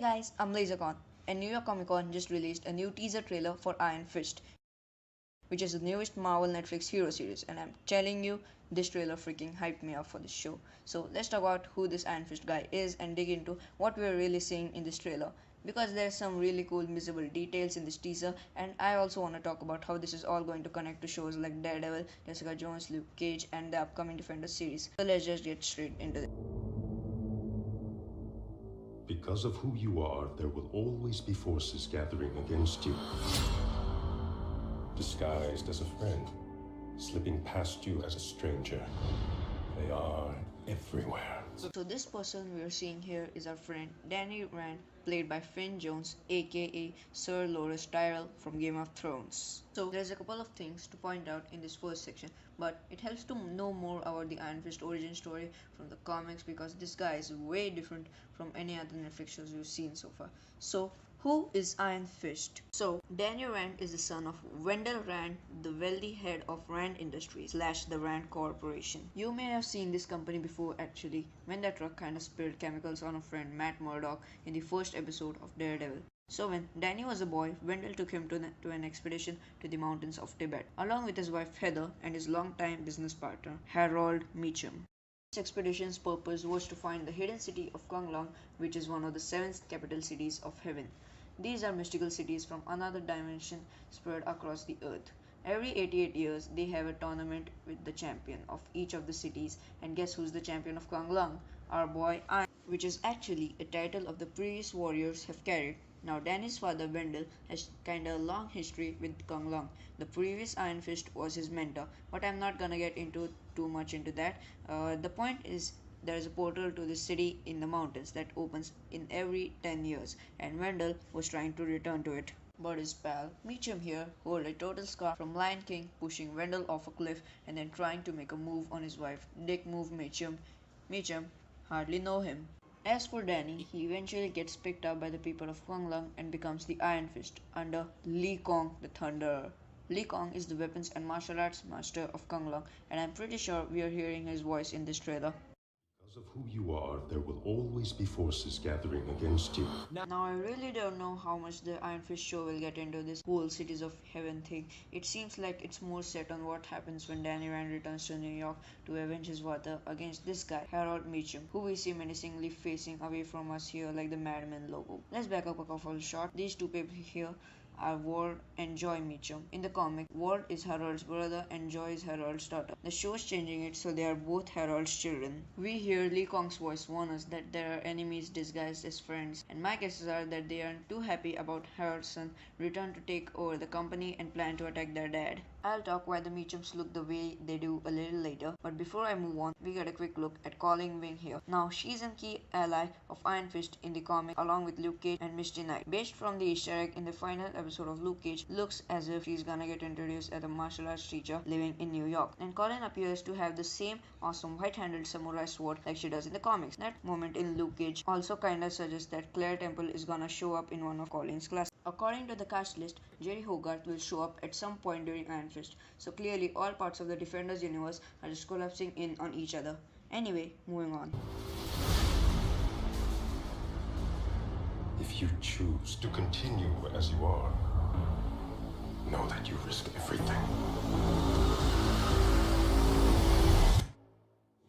Hey guys, I'm LazerCorn, and New York Comic Con just released a new teaser trailer for Iron Fist, which is the newest Marvel Netflix hero series, and I'm telling you, this trailer freaking hyped me up for this show. So let's talk about who this Iron Fist guy is and dig into what we're really seeing in this trailer. Because there's some really cool missable details in this teaser, and I also want to talk about how this is all going to connect to shows like Daredevil, Jessica Jones, Luke Cage, and the upcoming Defenders series. So let's just get straight into it. Because of who you are, there will always be forces gathering against you. Disguised as a friend, slipping past you as a stranger. They are everywhere. So this person we are seeing here is our friend Danny Rand, played by Finn Jones, aka Sir Loras Tyrell from Game of Thrones. So there's a couple of things to point out in this first section, but it helps to know more about the Iron Fist origin story from the comics because this guy is way different from any other Netflix shows you've seen so far. So who is Iron Fist? So, Daniel Rand is the son of Wendell Rand, the wealthy head of Rand Industries / the Rand Corporation. You may have seen this company before actually, when that truck kinda spilled chemicals on a friend Matt Murdock in the first episode of Daredevil. So when Danny was a boy, Wendell took him to an expedition to the mountains of Tibet, along with his wife Heather and his longtime business partner, Harold Meachum. This expedition's purpose was to find the hidden city of K'un Lun, which is one of the 7 capital cities of heaven. These are mystical cities from another dimension spread across the earth. Every 88 years, they have a tournament with the champion of each of the cities, and guess who's the champion of K'un Lun? Our boy Iron, which is actually a title of the previous warriors have carried. Now Danny's father Wendell has kinda a long history with K'un Lun. The previous Iron Fist was his mentor, but I'm not gonna get into too much into that. The point is there is a portal to the city in the mountains that opens in every 10 years, and Wendell was trying to return to it. But his pal Meachum here hold a total scar from Lion King, pushing Wendell off a cliff and then trying to make a move on his wife. Dick move Meachum. Meachum hardly know him. As for Danny, he eventually gets picked up by the people of K'un Lun and becomes the Iron Fist under Lee Kong the Thunderer. Lee Kong is the weapons and martial arts master of K'un Lun, and I'm pretty sure we are hearing his voice in this trailer. Because of who you are, there will always be forces gathering against you. Now I really don't know how much the Iron Fist show will get into this whole cities of heaven thing. It seems like it's more set on what happens when Danny Rand returns to New York to avenge his father against this guy, Harold Meachum, who we see menacingly facing away from us here like the Madman logo. Let's back up a couple shot. These two people here are Ward and Joy Meachum. In the comic, Ward is Harold's brother and Joy is Harold's daughter. The show's changing it so they are both Harold's children. We hear Lee Kong's voice warn us that there are enemies disguised as friends, and my guesses are that they aren't too happy about Harold's son return to take over the company and plan to attack their dad. I'll talk why the Meachums look the way they do a little later, but before I move on, we get a quick look at Colleen Wing here. Now, she's a key ally of Iron Fist in the comic along with Luke Cage and Misty Knight. Based from the Easter egg in the final episode of Luke Cage, looks as if she's gonna get introduced as a martial arts teacher living in New York. And Colleen appears to have the same awesome white-handled samurai sword like she does in the comics. That moment in Luke Cage also kinda suggests that Claire Temple is gonna show up in one of Colleen's classes. According to the cast list, Jerry Hogarth will show up at some point during Iron Fist, so clearly all parts of the Defenders universe are just collapsing in on each other. Anyway, moving on. If you choose to continue as you are, know that you risk everything.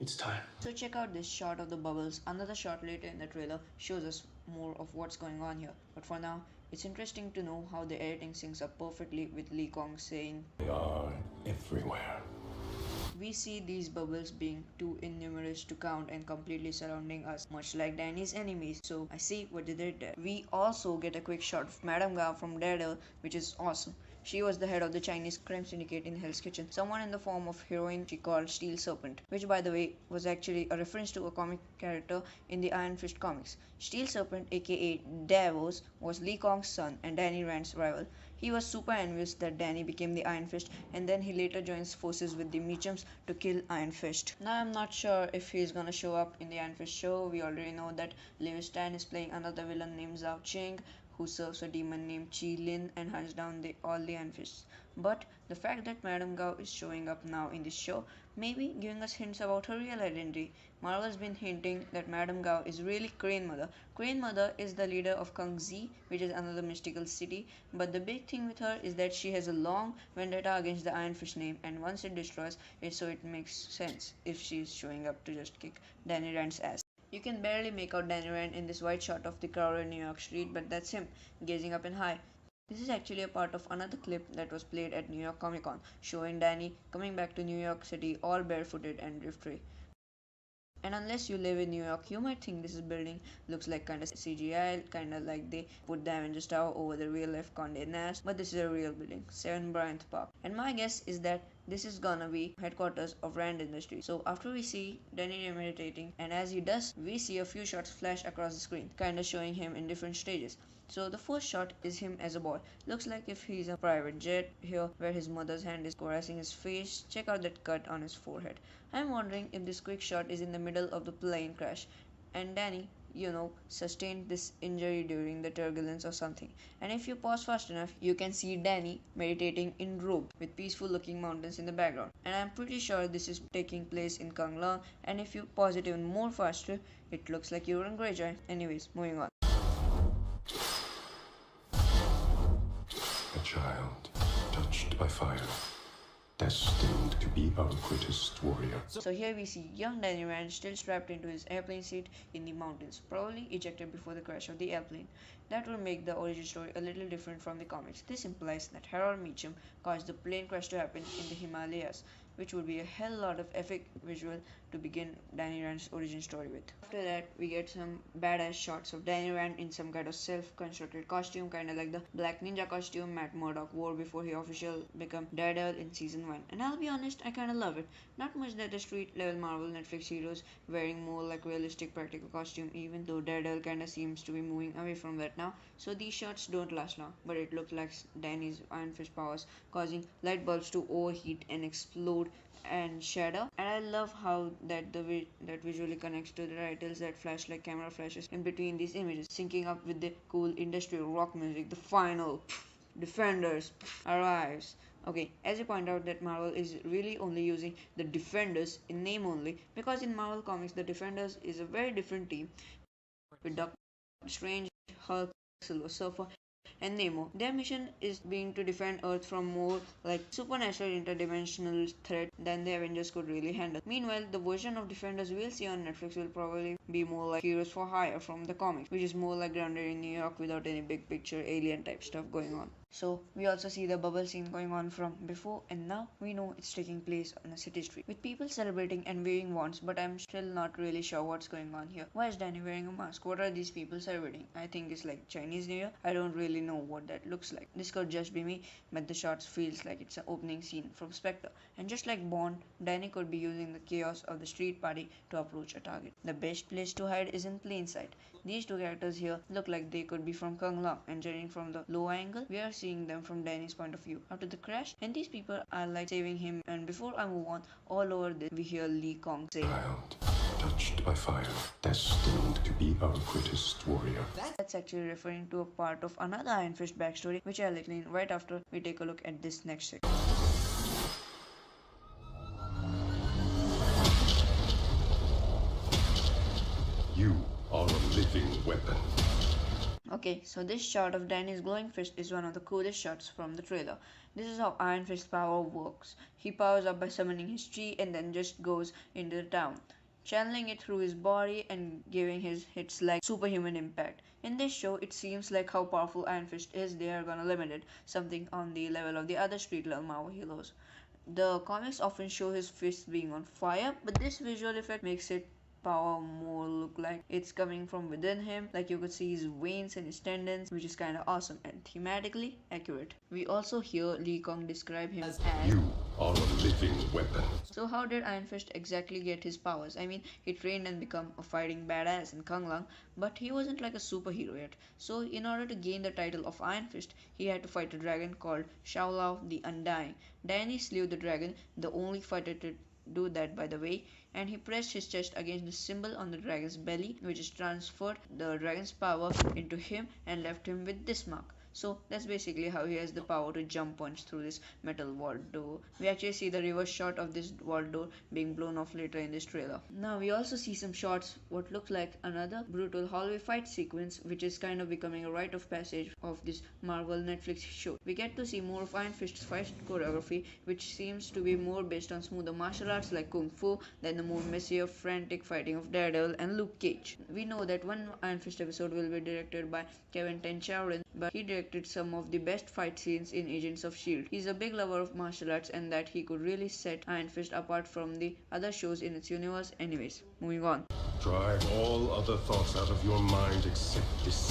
It's time. So check out this shot of the bubbles. Another shot later in the trailer shows us more of what's going on here. But for now, it's interesting to know how the editing syncs up perfectly with Lee Kong saying, They are everywhere. we see these bubbles being too innumerous to count and completely surrounding us, much like Danny's enemies. So I see what they did there. We also get a quick shot of Madame Gao from Daredevil, which is awesome. She was the head of the Chinese crime syndicate in Hell's Kitchen, someone in the form of heroine she called Steel Serpent, which by the way was actually a reference to a comic character in the Iron Fist comics. Steel Serpent aka Davos was Lee Kong's son and Danny Rand's rival. He was super envious that Danny became the Iron Fist, and then he later joins forces with the Meachums to kill Iron Fist. Now I'm not sure if he's gonna show up in the Iron Fist show. We already know that Lewis Tan is playing another villain named Zhou Cheng, who serves a demon named K'un Lun and hunts down all the Iron Fists. But the fact that Madame Gao is showing up now in this show may be giving us hints about her real identity. Marvel's been hinting that Madame Gao is really Crane Mother. Crane Mother is the leader of Kangxi, which is another mystical city, but the big thing with her is that she has a long vendetta against the Iron Fist name, and once it destroys it, so it makes sense if she's showing up to just kick Danny Rand's ass. You can barely make out Danny Rand in this wide shot of the crowded New York street, but that's him, gazing up and high. This is actually a part of another clip that was played at New York Comic Con, showing Danny coming back to New York City all barefooted and drift-free. And unless you live in New York, you might think this building looks like kinda CGI, kinda like they put the Avengers Tower over the real life Condé Nast, but this is a real building, 7 Bryant Park. And my guess is that this is gonna be headquarters of Rand Industries. So after we see Danny meditating, and as he does, we see a few shots flash across the screen, kinda showing him in different stages. So the first shot is him as a boy. Looks like if he's a private jet here where his mother's hand is caressing his face. Check out that cut on his forehead. I'm wondering if this quick shot is in the middle of the plane crash and Danny, sustained this injury during the turbulence or something. And if you pause fast enough, you can see Danny meditating in robe with peaceful looking mountains in the background. And I'm pretty sure this is taking place in K'un Lun, and if you pause it even more faster, it looks like you're in Greyjoy. Anyways, moving on. A child touched by fire, destined to be our greatest warrior. So here we see young Danny Rand still strapped into his airplane seat in the mountains, probably ejected before the crash of the airplane. That would make the origin story a little different from the comics. This implies that Harold Meachum caused the plane crash to happen in the Himalayas, which would be a hell lot of epic visual to begin Danny Rand's origin story with. After that, we get some badass shots of Danny Rand in some kind of self-constructed costume, kinda like the black ninja costume Matt Murdock wore before he officially became Daredevil in season 1. And I'll be honest, I kinda love it. Not much that the street level Marvel Netflix heroes wearing more like realistic practical costume, even though Daredevil kinda seems to be moving away from that now. So these shots don't last long, but it looked like Danny's Iron Fist powers causing light bulbs to overheat and explode and shadow. And I love how that visually connects to the titles that flash like camera flashes in between these images, syncing up with the cool industrial rock music. The final Defenders arrives. Okay, as you point out that Marvel is really only using the Defenders in name only, because in Marvel Comics the Defenders is a very different team with Doctor Strange, Hulk, Silver Surfer, and Nemo. Their mission is being to defend Earth from more like supernatural interdimensional threat than the Avengers could really handle. Meanwhile, the version of Defenders we'll see on Netflix will probably be more like Heroes for Hire from the comics, which is more like grounded in New York without any big picture alien type stuff going on. So we also see the bubble scene going on from before, and now we know it's taking place on a city street with people celebrating and waving wands, but I'm still not really sure what's going on here. Why is Danny wearing a mask? What are these people celebrating? I think it's like Chinese New Year. I don't really know what that looks like. This could just be me, but the shots feels like it's an opening scene from Spectre. And just like Bond, Danny could be using the chaos of the street party to approach a target. The best place to hide is in plain sight. These two characters here look like they could be from K'un Lun, and judging from the low angle, we are seeing them from Danny's point of view after the crash, and these people are like saving him. And before I move on, all over this we hear Lee Kong say, Child touched by fire, destined to be our greatest warrior. That's actually referring to a part of another Iron Fist backstory, which I'll explain right after we take a look at this next section. You are a living weapon. Okay, so this shot of Danny's glowing fist is one of the coolest shots from the trailer. This is how Iron Fist's power works. He powers up by summoning his chi and then just goes into the town, channeling it through his body and giving his hits like superhuman impact. In this show, it seems like how powerful Iron Fist is, they are gonna limit it, something on the level of the other street level Marvel heroes. The comics often show his fists being on fire, but this visual effect makes it power more look like it's coming from within him, like you could see his veins and his tendons, which is kind of awesome and thematically accurate. We also hear Lee Kong describe him as You are a living weapon. So how did Iron Fist exactly get his powers? I mean, he trained and become a fighting badass in K'un Lun, but he wasn't like a superhero yet. So in order to gain the title of Iron Fist, he had to fight a dragon called Shao Lao the Undying. Danny slew the dragon, the only fighter to do that by the way, and he pressed his chest against the symbol on the dragon's belly, which is transferred the dragon's power into him and left him with this mark. So that's basically how he has the power to jump punch through this metal wall door. We actually see the reverse shot of this wall door being blown off later in this trailer. Now we also see some shots what looks like another brutal hallway fight sequence, which is kind of becoming a rite of passage of this Marvel Netflix show. We get to see more of Iron Fist's fight choreography, which seems to be more based on smoother martial arts like Kung Fu than the more messier, frantic fighting of Daredevil and Luke Cage. We know that one Iron Fist episode will be directed by Kevin Tenchauren, but he directed some of the best fight scenes in Agents of S.H.I.E.L.D. He's a big lover of martial arts and that he could really set Iron Fist apart from the other shows in its universe. Anyways, moving on. Drive all other thoughts out of your mind except this.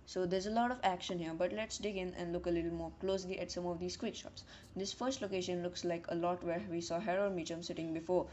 So there's a lot of action here, but let's dig in and look a little more closely at some of these quick shots. This first location looks like a lot where we saw Harold Meachum sitting before,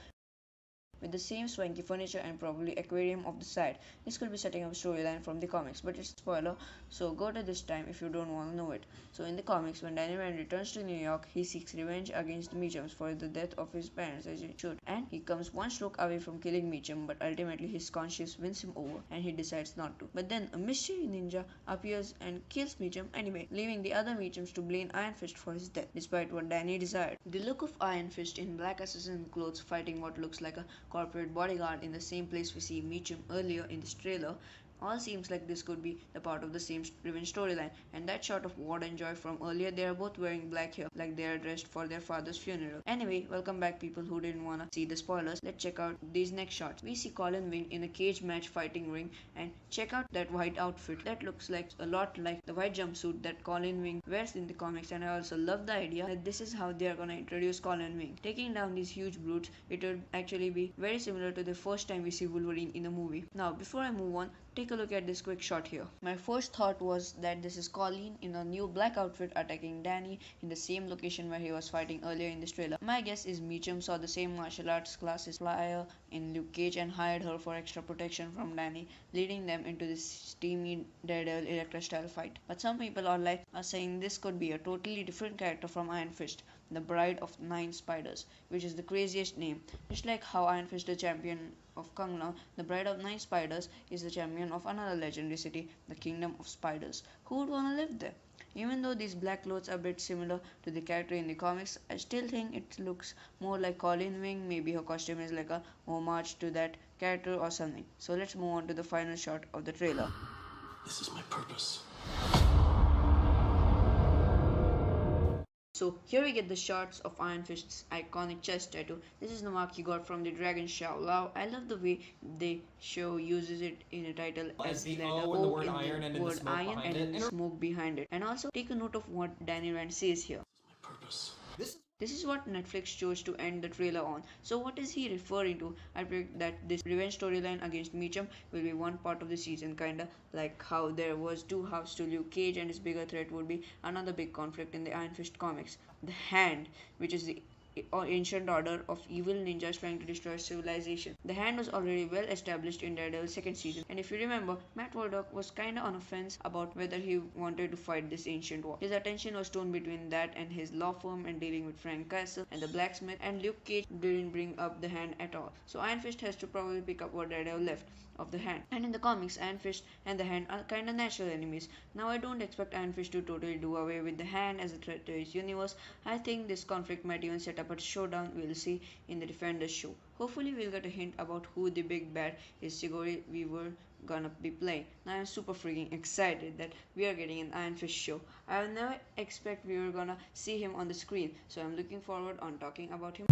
with the same swanky furniture and probably aquarium off the side. This could be setting up a storyline from the comics, but it's a spoiler, so go to this time if you don't want to know it. So in the comics, when Danny Rand returns to New York, he seeks revenge against the Meachums for the death of his parents, as he should, and he comes one stroke away from killing Meachum, but ultimately his conscience wins him over and he decides not to. But then a mystery ninja appears and kills Meachum anyway, leaving the other Meachums to blame Iron Fist for his death, despite what Danny desired. The look of Iron Fist in black assassin clothes fighting what looks like a corporate bodyguard in the same place we see Meachum earlier in this trailer all seems like this could be the part of the same revenge storyline. And that shot of Ward and Joy from earlier, they are both wearing black here, like they are dressed for their father's funeral. Anyway, welcome back people who didn't wanna see the spoilers. Let's check out these next shots. We see Colleen Wing in a cage match fighting ring, and check out that white outfit. That looks like a lot like the white jumpsuit that Colleen Wing wears in the comics, and I also love the idea that this is how they are gonna introduce Colleen Wing. Taking down these huge brutes, it would actually be very similar to the first time we see Wolverine in a movie. Now, before I move on, take a look at this quick shot here. My first thought was that this is Colleen in a new black outfit attacking Danny in the same location where he was fighting earlier in this trailer. My guess is Meachum saw the same martial arts classes flyer in Luke Cage and hired her for extra protection from Danny, leading them into this steamy Daredevil Electra style fight. But some people are saying this could be a totally different character from Iron Fist, the Bride of Nine Spiders, which is the craziest name. Just like how Iron Fist, the champion of K'un Lun, the Bride of Nine Spiders, is the champion of another legendary city, the Kingdom of Spiders. Who would want to live there? Even though these black clothes are a bit similar to the character in the comics, I still think it looks more like Colleen Wing. Maybe her costume is like a homage to that character or something. So let's move on to the final shot of the trailer. This is my purpose. So here we get the shots of Iron Fist's iconic chest tattoo. This is the mark he got from the dragon Shao Lao. I love the way the show uses it in a title as the letter O in the word iron and in the smoke behind it. And also take a note of what Danny Rand says here. My purpose. This is what Netflix chose to end the trailer on. So what is he referring to? I predict that this revenge storyline against Meachum will be one part of the season, kinda like how there was two halves to Luke Cage, and his bigger threat would be another big conflict in the Iron Fist comics. The Hand, which is the ancient order of evil ninjas trying to destroy civilization. The Hand was already well established in Daredevil's second season, and if you remember, Matt Murdock was kinda on a fence about whether he wanted to fight this ancient war. His attention was torn between that and his law firm and dealing with Frank Castle and the blacksmith, and Luke Cage didn't bring up the Hand at all. So Iron Fist has to probably pick up what Daredevil left of the Hand. And in the comics, Iron Fist and the Hand are kinda natural enemies. Now I don't expect Iron Fist to totally do away with the Hand as a threat to his universe. I think this conflict might even set up a showdown we'll see in the Defenders show. Hopefully we'll get a hint about who the big bad is Sigourney Weaver gonna be playing. Now I'm super freaking excited that we are getting an Iron Fist show. I will never expect we were gonna see him on the screen, so I'm looking forward on talking about him.